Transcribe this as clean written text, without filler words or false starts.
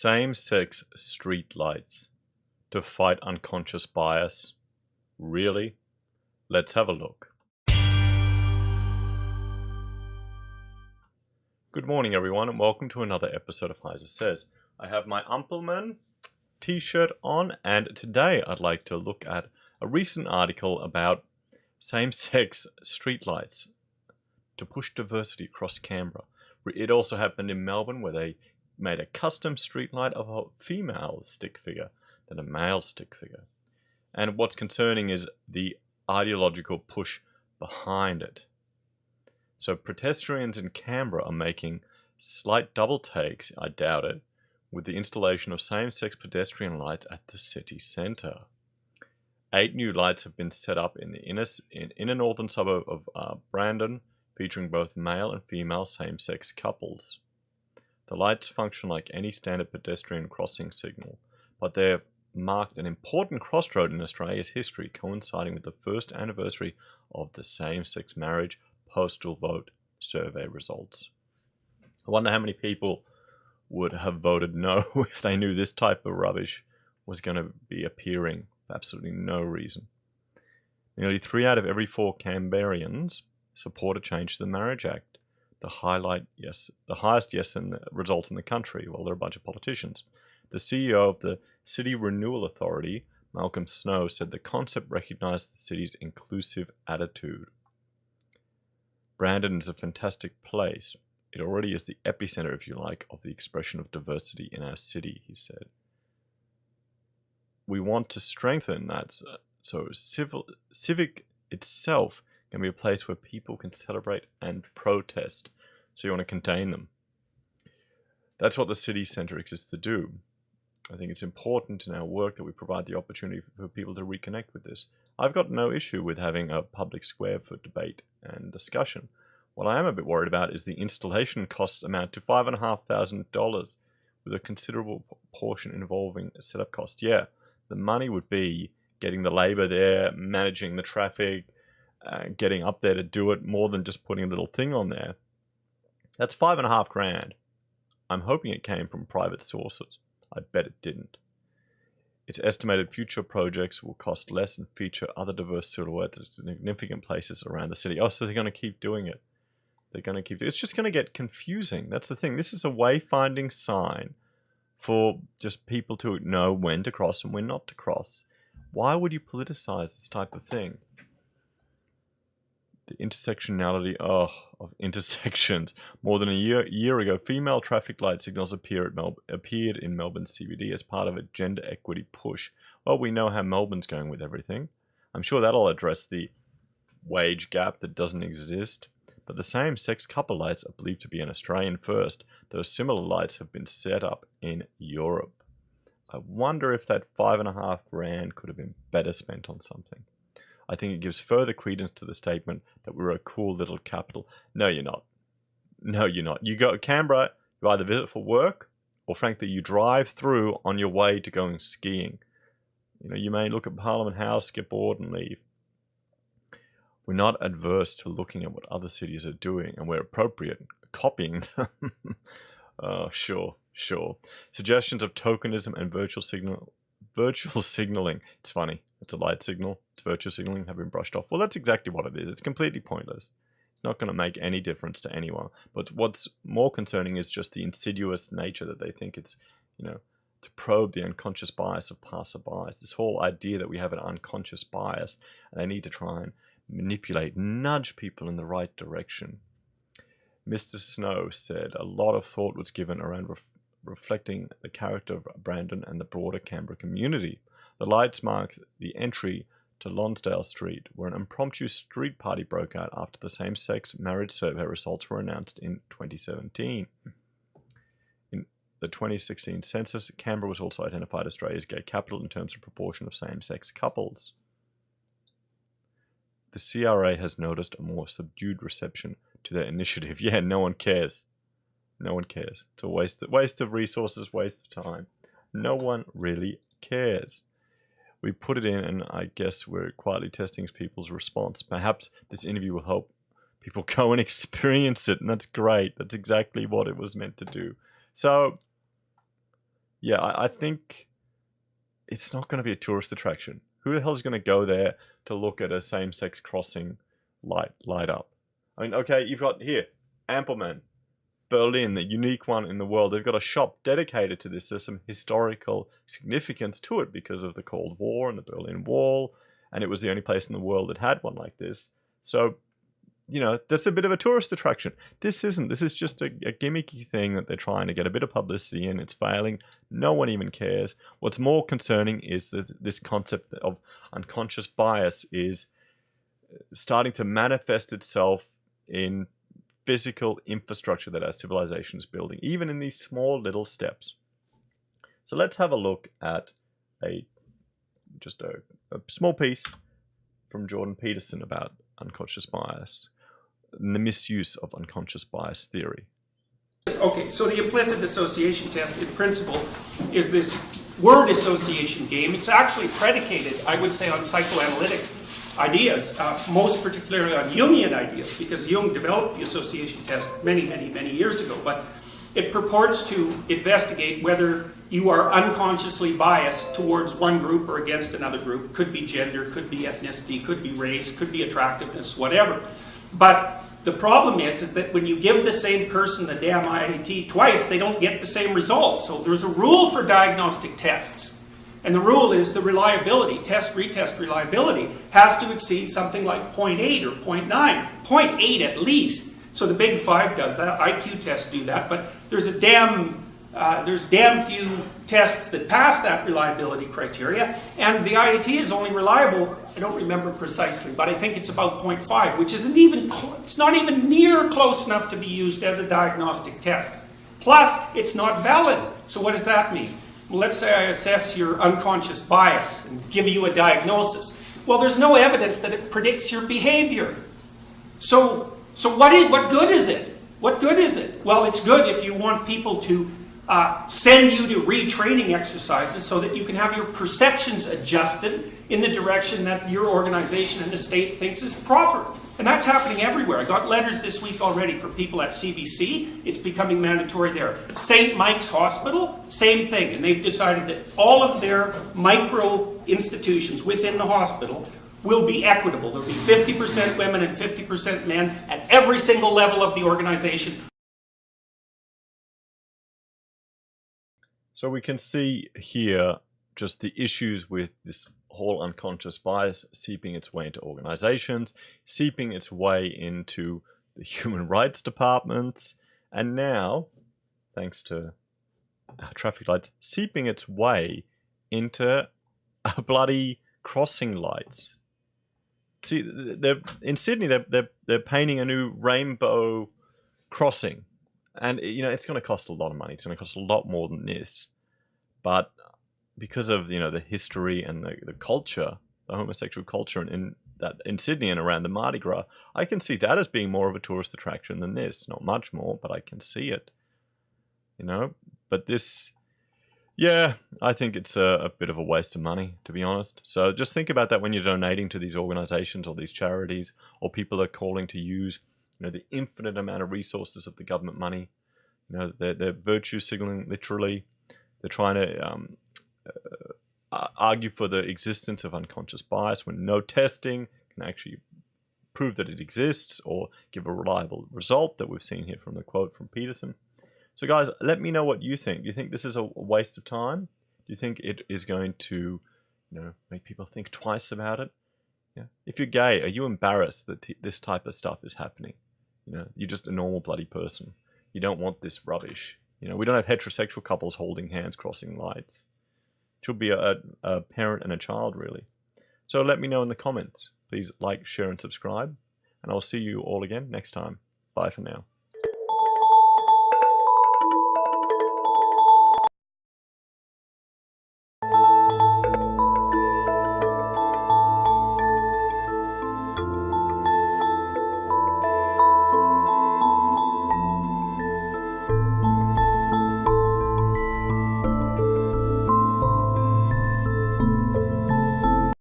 Same-sex street lights to fight unconscious bias. Really? Let's have a look. Good morning, everyone, and welcome to another episode of Heiser Says. I have my Umpelman t-shirt on, and today I'd like to look at a recent article about same-sex streetlights to push diversity across Canberra. It also happened in Melbourne, where they made a custom streetlight of a female stick figure than a male stick figure. And what's concerning is the ideological push behind it. So pedestrians in Canberra are making slight double takes, I doubt it, with the installation of same-sex pedestrian lights at the city centre. 8 new lights have been set up in the inner northern suburb of Brandon, featuring both male and female same-sex couples. The lights function like any standard pedestrian crossing signal, but they've marked an important crossroad in Australia's history, coinciding with the first anniversary of the same-sex marriage postal vote survey results. I wonder how many people would have voted no if they knew this type of rubbish was going to be appearing for absolutely no reason. Nearly 3 out of every 4 Canberrians support a change to the Marriage Act. The highest yes result in the country. Well, they're a bunch of politicians. The CEO of the City Renewal Authority, Malcolm Snow, said the concept recognised the city's inclusive attitude. Brandon is a fantastic place. It already is the epicenter, if you like, of the expression of diversity in our city, he said. We want to strengthen that, so civic itself can be a place where people can celebrate and protest. So you want to contain them. That's what the city centre exists to do. I think it's important in our work that we provide the opportunity for people to reconnect with this. I've got no issue with having a public square for debate and discussion. What I am a bit worried about is the installation costs amount to $5,500, with a considerable portion involving setup costs. Yeah, the money would be getting the labour there, managing the traffic, getting up there to do it, more than just putting a little thing on there. That's $5,500. I'm hoping it came from private sources. I bet it didn't. It's estimated future projects will cost less and feature other diverse silhouettes at significant places around the city. Oh, so they're going to keep doing it. It's just going to get confusing. That's the thing. This is a wayfinding sign for just people to know when to cross and when not to cross. Why would you politicize this type of thing? The intersectionality of intersections. More than a year ago, female traffic light signals appeared in Melbourne CBD as part of a gender equity push. Well, we know how Melbourne's going with everything. I'm sure that'll address the wage gap that doesn't exist. But the same-sex couple lights are believed to be an Australian first, though similar lights have been set up in Europe. I wonder if that $5,500 could have been better spent on something. I think it gives further credence to the statement that we're a cool little capital. No, you're not. No, you're not. You go to Canberra, you either visit for work, or frankly, you drive through on your way to going skiing. You may look at Parliament House, get bored, and leave. We're not adverse to looking at what other cities are doing, and where appropriate, copying them. Oh, sure. Suggestions of tokenism and virtual signaling. It's funny. It's a light signal. It's virtual signaling have been brushed off. Well, that's exactly what it is. It's completely pointless. It's not going to make any difference to anyone. But what's more concerning is just the insidious nature that they think it's, to probe the unconscious bias of passerbys. This whole idea that we have an unconscious bias and they need to try and manipulate, nudge people in the right direction. Mr. Snow said a lot of thought was given around reflecting the character of Brandon and the broader Canberra community. The lights marked the entry to Lonsdale Street, where an impromptu street party broke out after the same-sex marriage survey results were announced in 2017. In the 2016 census, Canberra was also identified as Australia's gay capital in terms of proportion of same-sex couples. The CRA has noticed a more subdued reception to their initiative. Yeah, no one cares. No one cares. It's a waste of resources, waste of time. No one really cares. We put it in, and I guess we're quietly testing people's response. Perhaps this interview will help people go and experience it, and that's great. That's exactly what it was meant to do. So, Yeah, I think it's not going to be a tourist attraction. Who the hell is going to go there to look at a same-sex crossing light up? I mean, okay, you've got here, Ampelman, Berlin, the unique one in the world. They've got a shop dedicated to this. There's some historical significance to it because of the Cold War and the Berlin Wall, and it was the only place in the world that had one like this. So, you know, that's a bit of a tourist attraction. This isn't. This is just a gimmicky thing that they're trying to get a bit of publicity in. It's failing. No one even cares. What's more concerning is that this concept of unconscious bias is starting to manifest itself in physical infrastructure that our civilization is building, even in these small little steps. So let's have a look at just a small piece from Jordan Peterson about unconscious bias and the misuse of unconscious bias theory. Okay, so the implicit association test in principle is this word association game. It's actually predicated, I would say, on psychoanalytic ideas, most particularly on Jungian ideas, because Jung developed the association test many, many, many years ago. But it purports to investigate whether you are unconsciously biased towards one group or against another group. Could be gender, could be ethnicity, could be race, could be attractiveness, whatever. But the problem is that when you give the same person the damn IAT twice, they don't get the same results. So there's a rule for diagnostic tests. And the rule is the reliability, test-retest reliability, has to exceed something like 0.8 or 0.9. 0.8 at least. So the Big Five does that, IQ tests do that, but there's damn few tests that pass that reliability criteria, and the IAT is only reliable, I don't remember precisely, but I think it's about 0.5, which isn't even, it's not even near close enough to be used as a diagnostic test. Plus, it's not valid. So what does that mean? Well, let's say I assess your unconscious bias and give you a diagnosis. Well, there's no evidence that it predicts your behavior. So what good is it? What good is it? Well, it's good if you want people to send you to retraining exercises so that you can have your perceptions adjusted in the direction that your organization and the state thinks is proper. And that's happening everywhere. I got letters this week already for people at CBC. It's becoming mandatory there. St. Mike's Hospital, same thing. And they've decided that all of their micro institutions within the hospital will be equitable. There'll be 50% women and 50% men at every single level of the organization. So we can see here just the issues with this whole unconscious bias seeping its way into organizations, seeping its way into the human rights departments, and now, thanks to traffic lights, seeping its way into bloody crossing lights. See, in Sydney, they're painting a new rainbow crossing. And, you know, it's going to cost a lot of money. It's going to cost a lot more than this. But because of, you know, the history and the culture, the homosexual culture in Sydney and around the Mardi Gras, I can see that as being more of a tourist attraction than this. Not much more, but I can see it. You know? But this, yeah, I think it's a bit of a waste of money, to be honest. So just think about that when you're donating to these organizations or these charities, or people are calling to use, you know, the infinite amount of resources of the government money. You know, they're virtue signaling, literally. They're trying to argue for the existence of unconscious bias when no testing can actually prove that it exists or give a reliable result that we've seen here from the quote from Peterson. So guys, let me know what you think. Do you think this is a waste of time? Do you think it is going to, you know, make people think twice about it? Yeah. If you're gay, are you embarrassed that this type of stuff is happening? You know, you're just a normal bloody person. You don't want this rubbish. You know, we don't have heterosexual couples holding hands crossing lights. It should be a parent and a child, really. So let me know in the comments. Please like, share, and subscribe. And I'll see you all again next time. Bye for now.